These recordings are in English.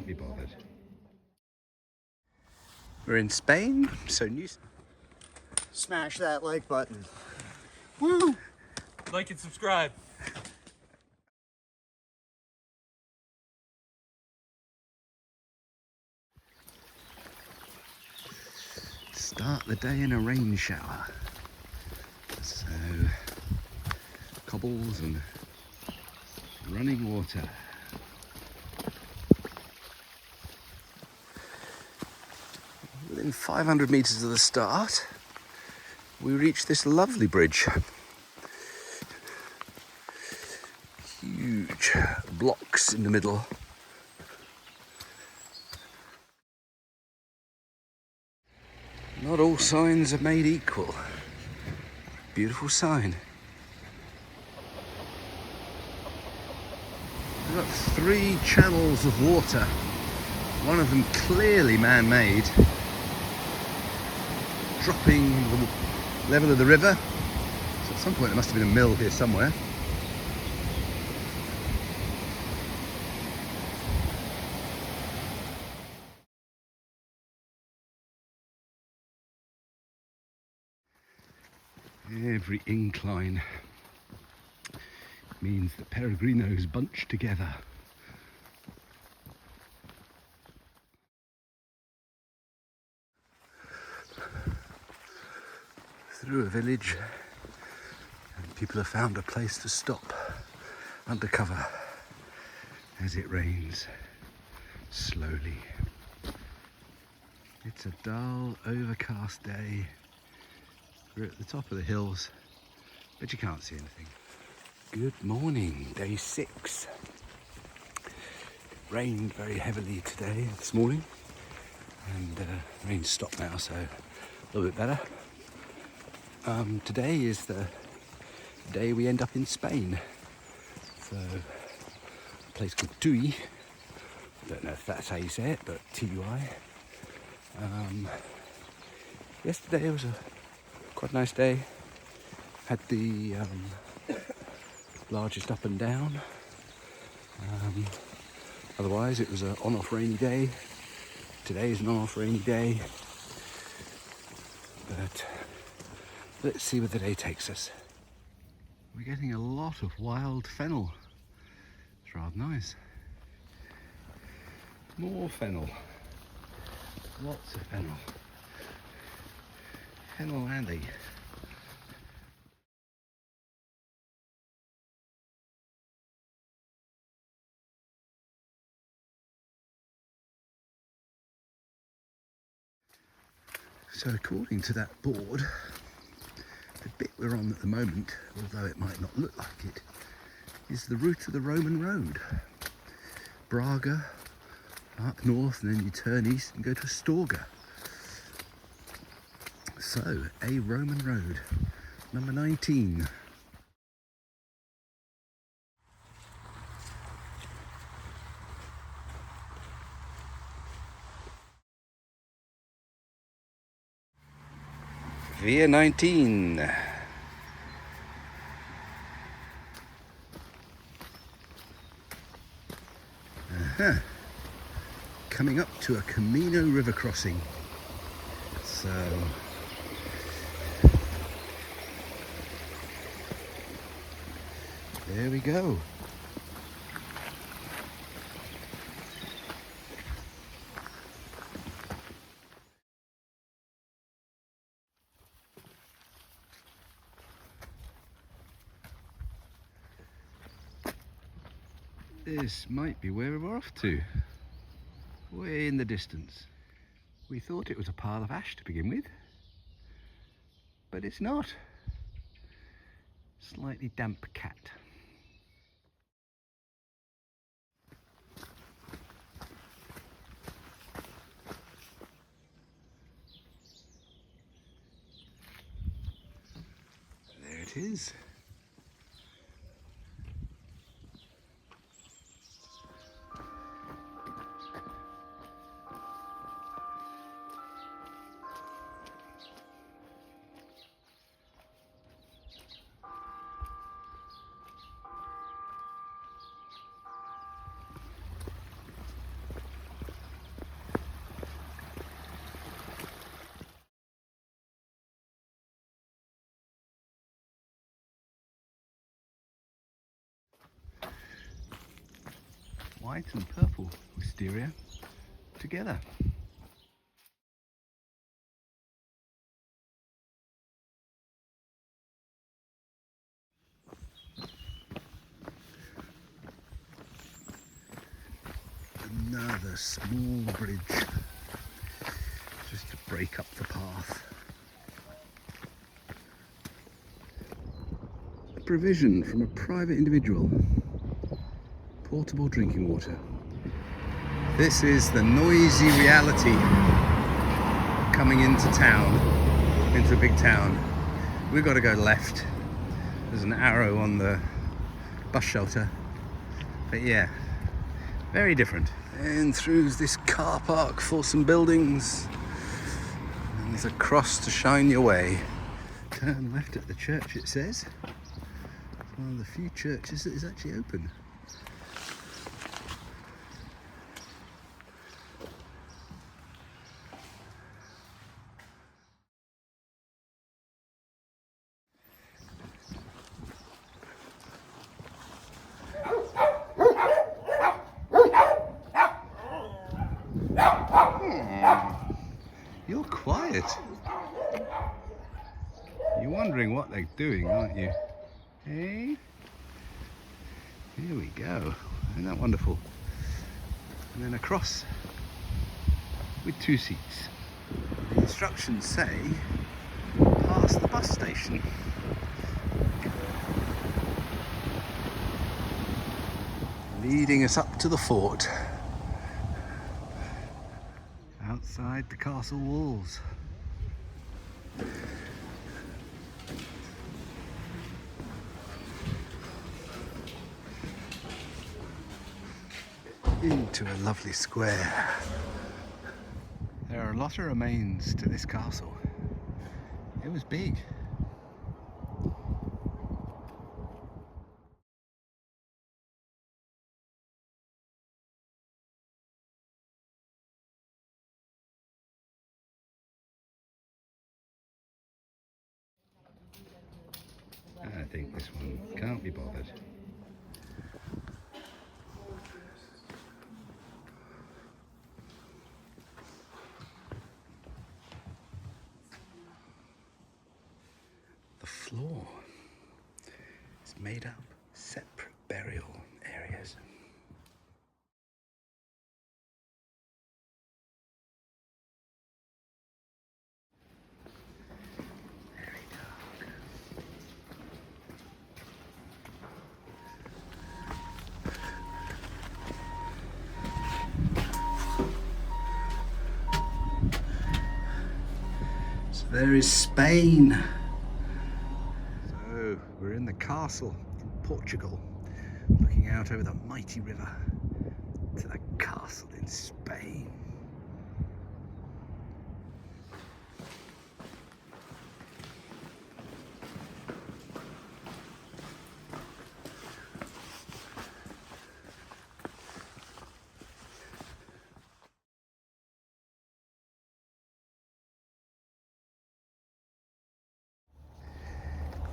can't be bothered. We're in Spain, so new. Smash that like button. Woo! Like and subscribe. Start the day in a rain shower. So, cobbles and running water. Within 500 meters of the start, we reach this lovely bridge. Huge blocks in the middle. Not all signs are made equal. Beautiful sign. We've got 3 channels of water, one of them clearly man-made, dropping the level of the river. So at some point there must have been a mill here somewhere. Every incline means that peregrinos bunch together. Through a village, and people have found a place to stop under cover as it rains slowly. It's a dull, overcast day. We're at the top of the hills, but you can't see anything. Good morning, day 6. It rained very heavily this morning, and rain's stopped now, so a little bit better. Today is the day we end up in Spain. So, a place called Tui. I don't know if that's how you say it, but T-U-I. Yesterday was quite a nice day. Had the largest up and down. Otherwise it was an on-off rainy day. Today is an on-off rainy day. But let's see where the day takes us. We're getting a lot of wild fennel. It's rather nice. More fennel. Lots of fennel. Fennel Alley. So according to that board, the bit we're on at the moment, although it might not look like it, is the route of the Roman road. Braga, up north, and then you turn east and go to Astorga. So, a Roman road, number 19. Via 19. Coming up to a Camino river crossing. So there we go. This might be where we're off to. Way in the distance. We thought it was a pile of ash to begin with, but it's not. Slightly damp cat. There it is. white and purple wisteria together. Another small bridge just to break up the path. A provision from a private individual. Portable drinking water. This is the noisy reality coming into town, into a big town. We've got to go left. There's an arrow on the bus shelter. But yeah, very different. And through this car park for some buildings. And there's a cross to shine your way. Turn left at the church, it says. It's one of the few churches that is actually open. You're quiet. You're wondering what they're doing, aren't you? Hey? Here we go. Isn't that wonderful? And then across with 2 seats. The instructions say past the bus station. Leading us up to the fort. Outside the castle walls. Into a lovely square. There are a lot of remains to this castle. It was big. I think this one can't be bothered. The floor is made up separate burial areas. There is Spain. So we're in the castle in Portugal, looking out over the mighty river to the castle in Spain.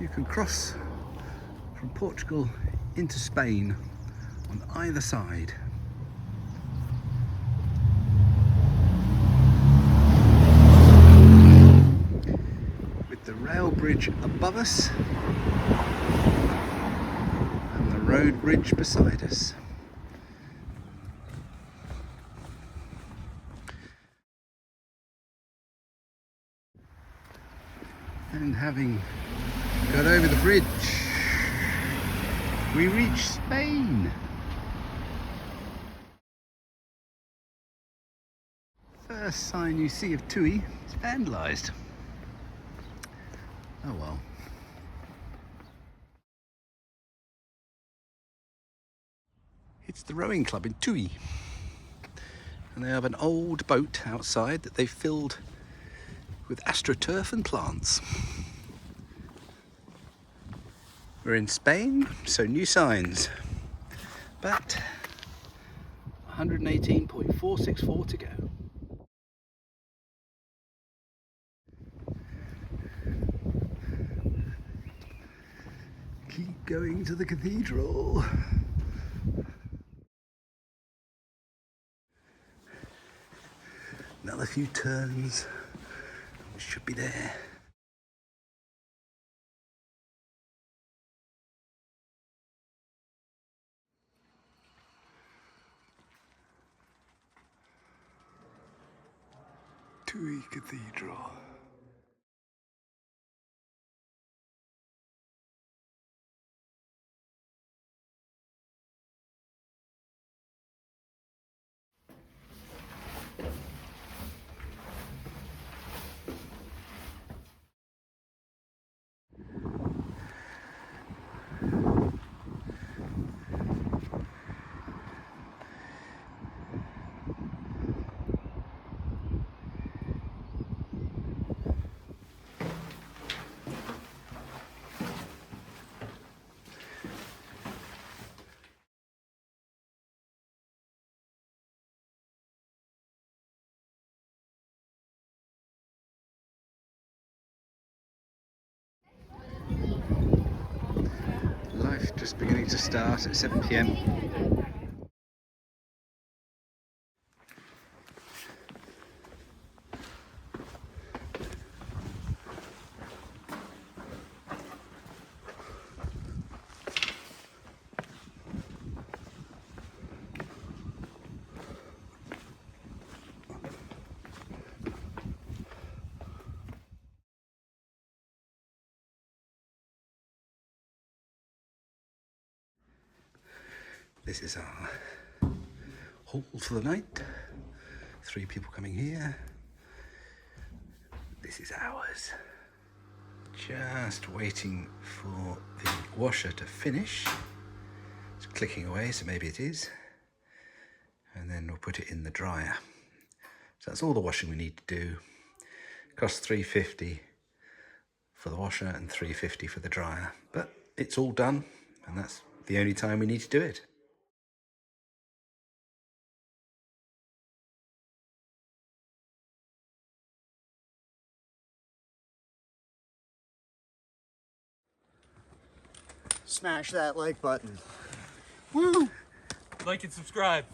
You can cross from Portugal into Spain on either side. With the rail bridge above us and the road bridge beside us. And having got over the bridge, we reach Spain. First sign you see of Tui is vandalised. Oh well. It's the rowing club in Tui. And they have an old boat outside that they've filled with astroturf and plants. We're in Spain, so new signs, but 118.464 to go. Keep going to the cathedral. Another few turns. We should be there. Tui Cathedral. Life just beginning to start at 7 p.m. This is our hall for the night. 3 people coming here. This is ours. Just waiting for the washer to finish. It's clicking away, so maybe it is. And then we'll put it in the dryer. So that's all the washing we need to do. Costs $3.50 for the washer and $3.50 for the dryer. But it's all done, and that's the only time we need to do it. Smash that like button. Woo! Like and subscribe.